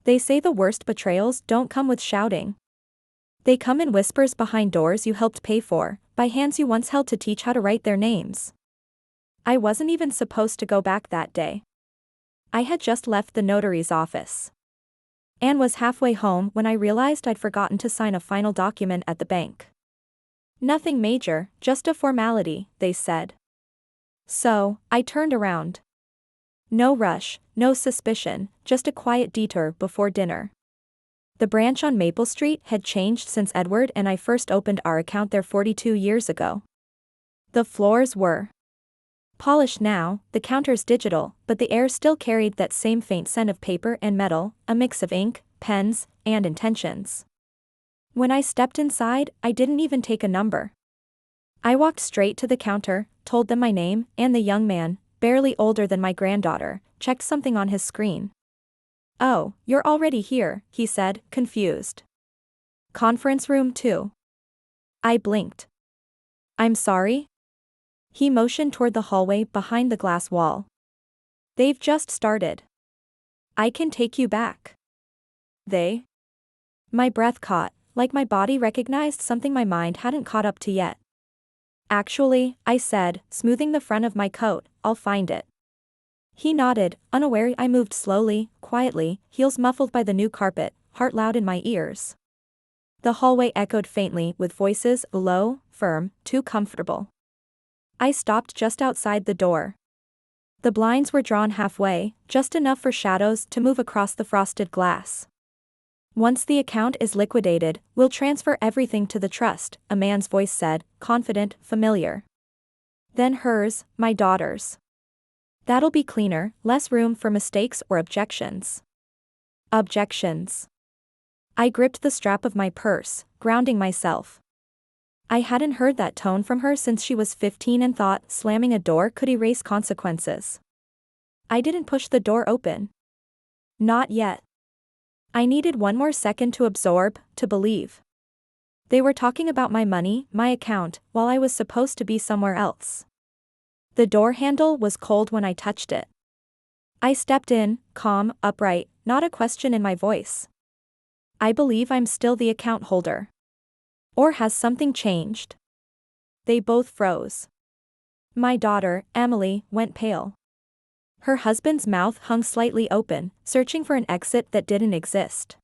They say the worst betrayals don't come with shouting. They come in whispers behind doors you helped pay for, by hands you once held to teach how to write their names. I wasn't even supposed to go back that day. I had just left the notary's office. Anne was halfway home when I realized I'd forgotten to sign a final document at the bank. Nothing major, just a formality, they said. So, I turned around. No rush, no suspicion, just a quiet detour before dinner. The branch on Maple Street had changed since Edward and I first opened our account there 42 years ago. The floors were polished now, the counters digital, but the air still carried that same faint scent of paper and metal, a mix of ink, pens, and intentions. When I stepped inside, I didn't even take a number. I walked straight to the counter, told them my name, and the young man, barely older than my granddaughter, checked something on his screen. "Oh, you're already here," he said, confused. "Conference room 2. I blinked. "I'm sorry?" He motioned toward the hallway behind the glass wall. "They've just started. I can take you back." They? My breath caught, like my body recognized something my mind hadn't caught up to yet. "Actually," I said, smoothing the front of my coat, "I'll find it." He nodded, unaware I moved slowly, quietly, heels muffled by the new carpet, heart loud in my ears. The hallway echoed faintly with voices, low, firm, too comfortable. I stopped just outside the door. The blinds were drawn halfway, just enough for shadows to move across the frosted glass. "Once the account is liquidated, we'll transfer everything to the trust," a man's voice said, confident, familiar. Then hers, my daughter's. "That'll be cleaner, less room for mistakes or objections." Objections. I gripped the strap of my purse, grounding myself. I hadn't heard that tone from her since she was 15 and thought slamming a door could erase consequences. I didn't push the door open. Not yet. I needed one more second to absorb, to believe. They were talking about my money, my account, while I was supposed to be somewhere else. The door handle was cold when I touched it. I stepped in, calm, upright, not a question in my voice. "I believe I'm still the account holder. Or has something changed?" They both froze. My daughter, Emily, went pale. Her husband's mouth hung slightly open, searching for an exit that didn't exist.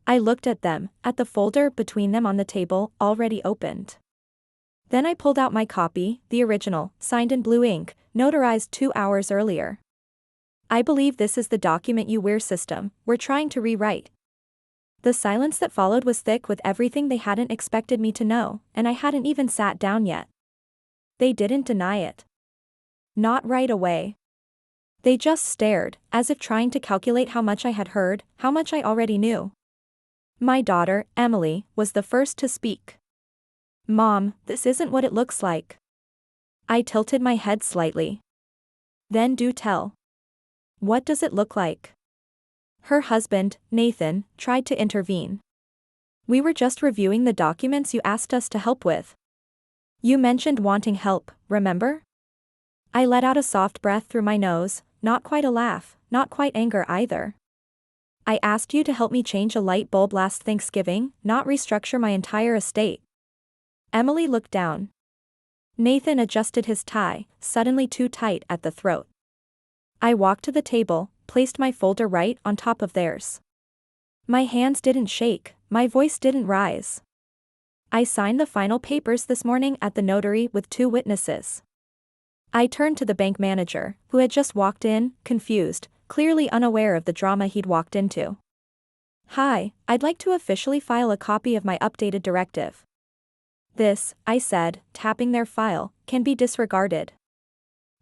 I looked at them, at the folder between them on the table, already opened. Then I pulled out my copy, the original, signed in blue ink, notarized 2 hours earlier. "I believe this is the document you we're system we're trying to rewrite." The silence that followed was thick with everything they hadn't expected me to know, and I hadn't even sat down yet. They didn't deny it. Not right away. They just stared, as if trying to calculate how much I had heard, how much I already knew. My daughter, Emily, was the first to speak. "Mom, this isn't what it looks like." I tilted my head slightly. "Then do tell. What does it look like?" Her husband, Nathan, tried to intervene. "We were just reviewing the documents you asked us to help with. You mentioned wanting help, remember?" I let out a soft breath through my nose, not quite a laugh, not quite anger either. "I asked you to help me change a light bulb last Thanksgiving, not restructure my entire estate." Emily looked down. Nathan adjusted his tie, suddenly too tight at the throat. I walked to the table, placed my folder right on top of theirs. My hands didn't shake, my voice didn't rise. "I signed the final papers this morning at the notary with 2 witnesses." I turned to the bank manager, who had just walked in, confused, clearly unaware of the drama he'd walked into. "Hi, I'd like to officially file a copy of my updated directive." "This," I said, tapping their file, "can be disregarded.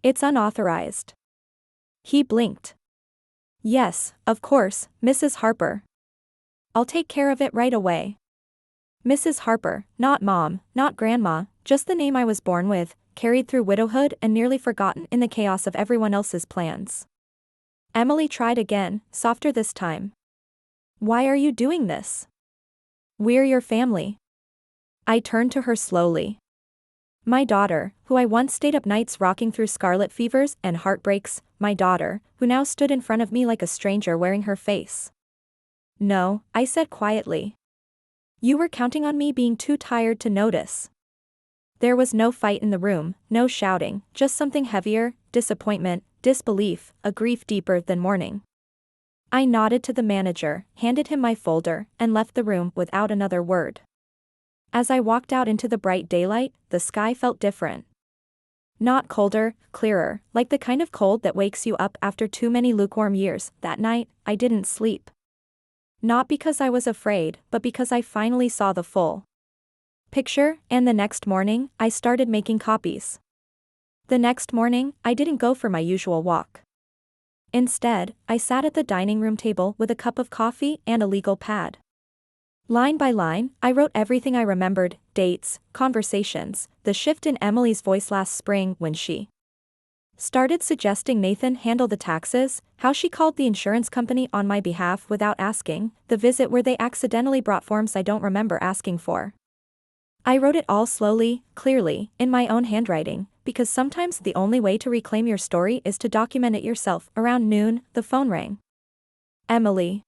It's unauthorized." He blinked. "Yes, of course, Mrs. Harper. I'll take care of it right away." Mrs. Harper, not Mom, not Grandma, just the name I was born with, carried through widowhood and nearly forgotten in the chaos of everyone else's plans. Emily tried again, softer this time. "Why are you doing this? We're your family." I turned to her slowly. My daughter, who I once stayed up nights rocking through scarlet fevers and heartbreaks, my daughter, who now stood in front of me like a stranger wearing her face. No, I said quietly. You were counting on me being too tired to notice. There was no fight in the room, no shouting, just something heavier, disappointment, disbelief, a grief deeper than mourning. I nodded to the manager, handed him my folder, and left the room without another word. As I walked out into the bright daylight, the sky felt different. Not colder, clearer, like the kind of cold that wakes you up after too many lukewarm years. That night, I didn't sleep. Not because I was afraid, but because I finally saw the full picture, and the next morning, I started making copies. The next morning, I didn't go for my usual walk. Instead, I sat at the dining room table with a cup of coffee and a legal pad. Line by line, I wrote everything I remembered, dates, conversations, the shift in Emily's voice last spring when she started suggesting Nathan handle the taxes, how she called the insurance company on my behalf without asking, the visit where they accidentally brought forms I don't remember asking for. I wrote it all slowly, clearly, in my own handwriting, because sometimes the only way to reclaim your story is to document it yourself. Around noon, the phone rang. Emily.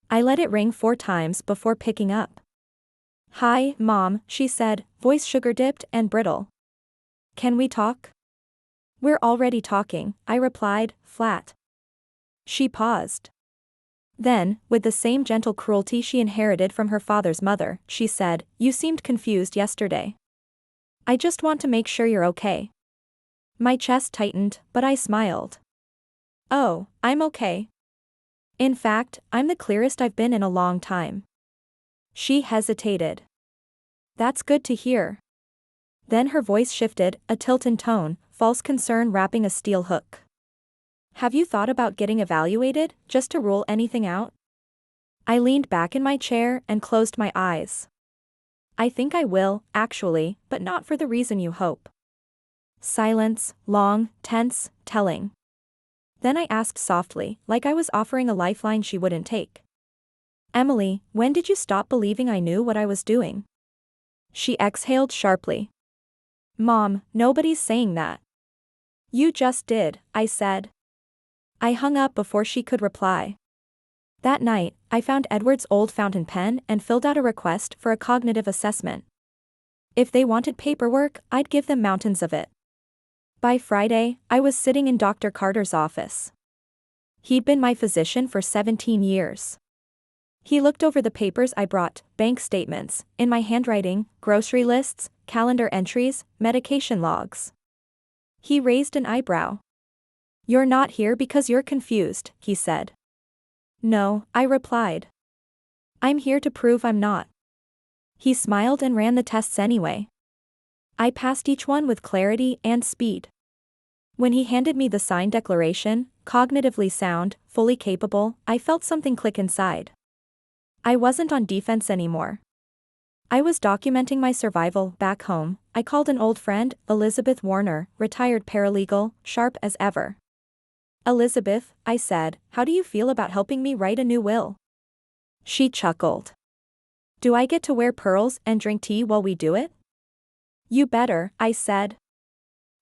I let it ring 4 times before picking up. Hi, Mom, she said, voice sugar-dipped and brittle. Can we talk? We're already talking, I replied, flat. She paused. Then, with the same gentle cruelty she inherited from her father's mother, she said, You seemed confused yesterday. I just want to make sure you're okay. My chest tightened, but I smiled. Oh, I'm okay. In fact, I'm the clearest I've been in a long time. She hesitated. That's good to hear. Then her voice shifted, a tilt in tone, false concern wrapping a steel hook. Have you thought about getting evaluated, just to rule anything out? I leaned back in my chair and closed my eyes. I think I will, actually, but not for the reason you hope. Silence, long, tense, telling. Then I asked softly, like I was offering a lifeline she wouldn't take. Emily, when did you stop believing I knew what I was doing? She exhaled sharply. Mom, nobody's saying that. You just did, I said. I hung up before she could reply. That night, I found Edward's old fountain pen and filled out a request for a cognitive assessment. If they wanted paperwork, I'd give them mountains of it. By Friday, I was sitting in Dr. Carter's office. He'd been my physician for 17 years. He looked over the papers I brought, bank statements, in my handwriting, grocery lists, calendar entries, medication logs. He raised an eyebrow. You're not here because you're confused, he said. No, I replied. I'm here to prove I'm not. He smiled and ran the tests anyway. I passed each one with clarity and speed. When he handed me the signed declaration, cognitively sound, fully capable, I felt something click inside. I wasn't on defense anymore. I was documenting my survival back home. I called an old friend, Elizabeth Warner, retired paralegal, sharp as ever. Elizabeth, I said, how do you feel about helping me write a new will? She chuckled. Do I get to wear pearls and drink tea while we do it? You better, I said.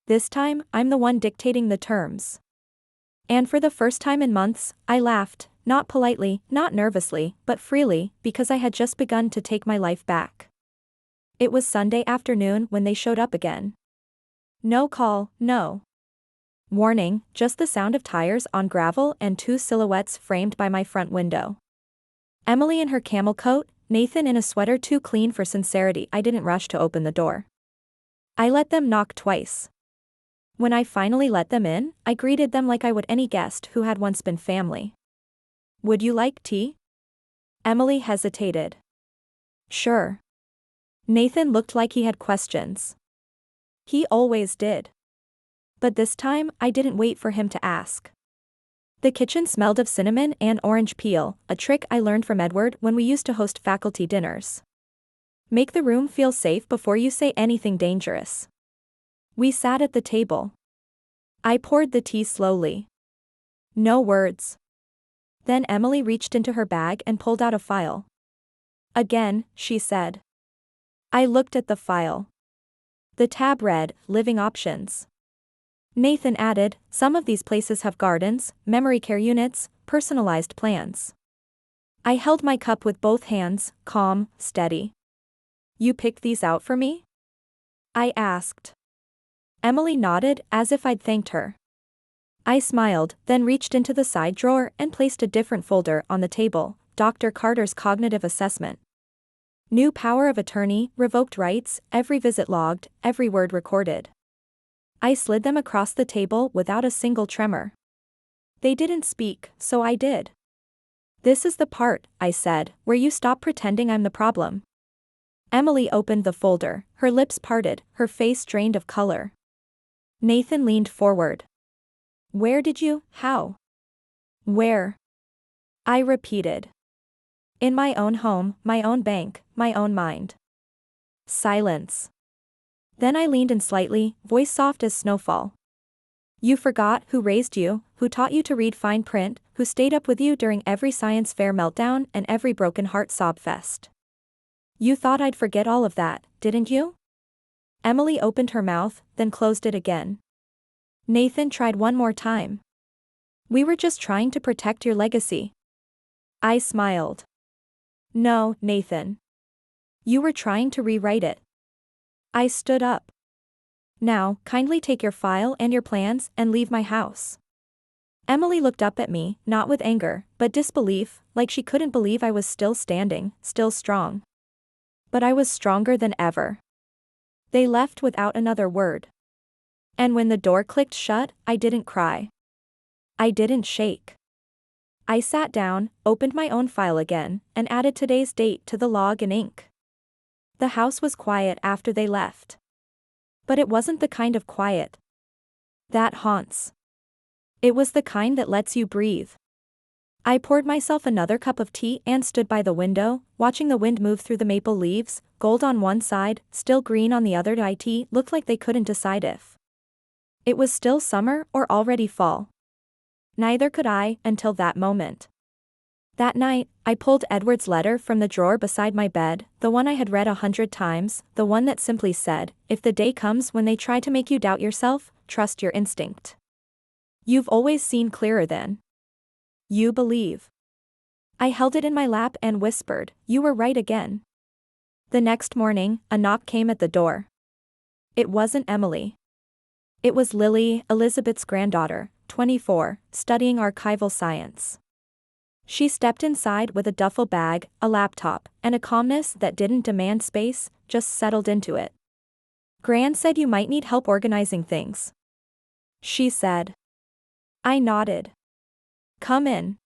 This time, I'm the one dictating the terms. And for the first time in months, I laughed, not politely, not nervously, but freely, because I had just begun to take my life back. It was Sunday afternoon when they showed up again. No call, no warning, just the sound of tires on gravel and 2 silhouettes framed by my front window. Emily in her camel coat, Nathan in a sweater too clean for sincerity. I didn't rush to open the door. I let them knock twice. When I finally let them in, I greeted them like I would any guest who had once been family. Would you like tea? Emily hesitated. Sure. Nathan looked like he had questions. He always did. But this time, I didn't wait for him to ask. The kitchen smelled of cinnamon and orange peel, a trick I learned from Edward when we used to host faculty dinners. Make the room feel safe before you say anything dangerous. We sat at the table. I poured the tea slowly. No words. Then Emily reached into her bag and pulled out a file. Again, she said. I looked at the file. The tab read, Living Options. Nathan added, some of these places have gardens, memory care units, personalized plans. I held my cup with both hands, calm, steady. You picked these out for me? I asked. Emily nodded as if I'd thanked her. I smiled, then reached into the side drawer and placed a different folder on the table, Dr. Carter's cognitive assessment. New power of attorney, revoked rights, every visit logged, every word recorded. I slid them across the table without a single tremor. They didn't speak, so I did. This is the part, I said, where you stop pretending I'm the problem. Emily opened the folder, her lips parted, her face drained of color. Nathan leaned forward. Where did you, how? Where? I repeated. In my own home, my own bank, my own mind. Silence. Then I leaned in slightly, voice soft as snowfall. You forgot who raised you, who taught you to read fine print, who stayed up with you during every science fair meltdown and every broken heart sob fest. You thought I'd forget all of that, didn't you? Emily opened her mouth, then closed it again. Nathan tried one more time. We were just trying to protect your legacy. I smiled. No, Nathan. You were trying to rewrite it. I stood up. Now, kindly take your file and your plans and leave my house. Emily looked up at me, not with anger, but disbelief, like she couldn't believe I was still standing, still strong. But I was stronger than ever. They left without another word. And when the door clicked shut, I didn't cry. I didn't shake. I sat down, opened my own file again, and added today's date to the log in ink. The house was quiet after they left. But it wasn't the kind of quiet that haunts. It was the kind that lets you breathe. I poured myself another cup of tea and stood by the window, watching the wind move through the maple leaves, gold on one side, still green on the other. It looked like they couldn't decide if it was still summer or already fall. Neither could I, until that moment. That night, I pulled Edward's letter from the drawer beside my bed, the one I had read 100 times, the one that simply said, if the day comes when they try to make you doubt yourself, trust your instinct. You've always seen clearer than you believe. I held it in my lap and whispered, you were right again. The next morning, a knock came at the door. It wasn't Emily. It was Lily, Elizabeth's granddaughter, 24, studying archival science. She stepped inside with a duffel bag, a laptop, and a calmness that didn't demand space, just settled into it. Gran said you might need help organizing things. She said. I nodded. Come in.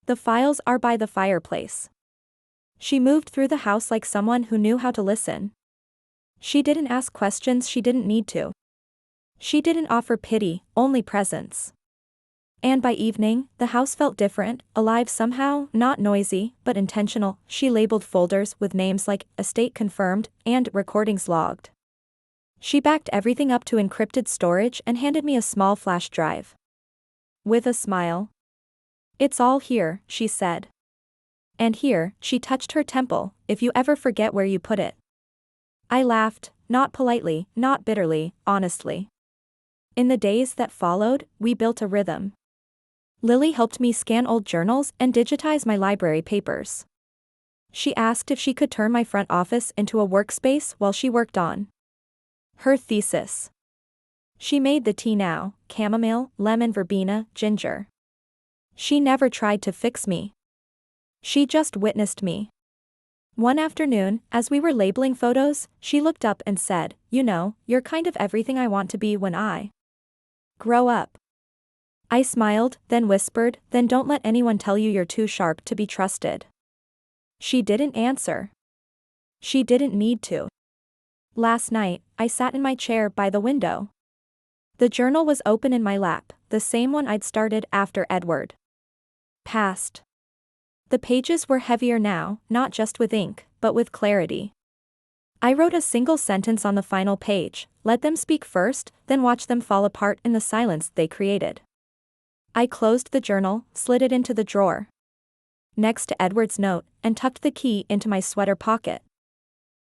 The files are by the fireplace. She moved through the house like someone who knew how to listen. She didn't ask questions she didn't need to. She didn't offer pity, only presence. And by evening, the house felt different, alive somehow, not noisy, but intentional. She labeled folders with names like estate confirmed and recordings logged. She backed everything up to encrypted storage and handed me a small flash drive. With a smile. It's all here, she said. And here, she touched her temple, if you ever forget where you put it. I laughed, not politely, not bitterly, honestly. In the days that followed, we built a rhythm. Lily helped me scan old journals and digitize my library papers. She asked if she could turn my front office into a workspace while she worked on her thesis. She made the tea now, chamomile, lemon verbena, ginger. She never tried to fix me. She just witnessed me. One afternoon, as we were labeling photos, she looked up and said, you know, you're kind of everything I want to be when I grow up. I smiled, then whispered, then don't let anyone tell you you're too sharp to be trusted. She didn't answer. She didn't need to. Last night, I sat in my chair by the window. The journal was open in my lap, the same one I'd started after Edward passed. The pages were heavier now, not just with ink, but with clarity. I wrote a single sentence on the final page, let them speak first, then watch them fall apart in the silence they created. I closed the journal, slid it into the drawer next to Edward's note, and tucked the key into my sweater pocket.